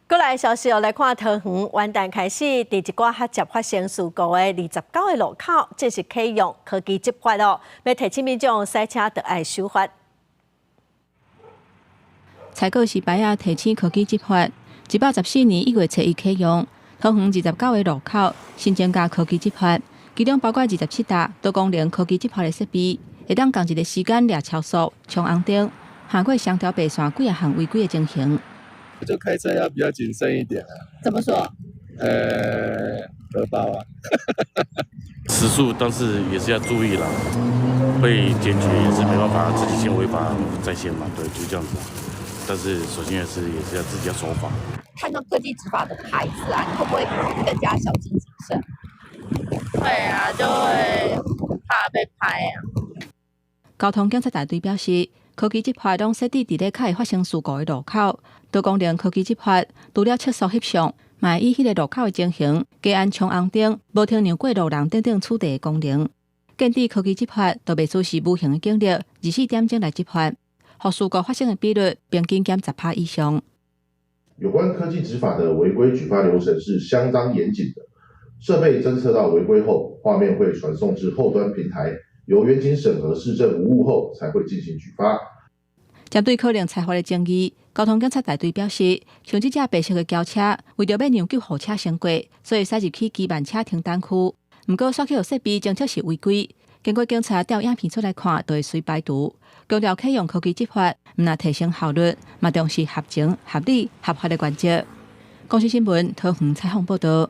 过来消息来看，桃园元旦开始，第一挂合接发生事故的29个路口，正式启用科技执法哦，要提醒民众塞车就要守法。采购是摆提醒科技执法，114年1月7日启用，桃园29个路口新增加科技执法，其中包括27台多功能科技执法的设备，会当同一个时间抓超速、冲红灯，涵盖双条白线几项违规的情形。就开车要比较谨慎一点啊。怎么说？荷包啊。时速，但是也是要注意啦，被检举也是没办法，自己先违法在先嘛，对，就这样子。但是首先也是要自己要守法。看到科技执法的牌子啊，你会不会更加小心谨慎？会啊，就会怕被拍啊。交通警察大队表示，科技执法拢设置伫咧较会发生事故的路口，多功能科技执法除了测速翕相，嘛会以迄个路口的情形，加按冲红灯、无停让过路人等等处理的功能。建制科技执法都袂出示无形的警力，24点钟来执法，互事故发生的比率平均减10%以上。有关科技执法的违规举发流程是相当严谨的，设备侦测到违规后，画面会传送至后端平台，由员警审核市政无误后，才会进行举发。针对可能采罚的争议，交通警察大队表示，像这架白色的轿车，为着要让救护车经过，所以驶入去基慢车停等区。不过，所有设备侦测是违规，经过警察调影片出来看，都会随排除。强调启用科技执法，唔但提升效率，嘛重视合情、合理、合法的原则。公视新闻桃园采访报道。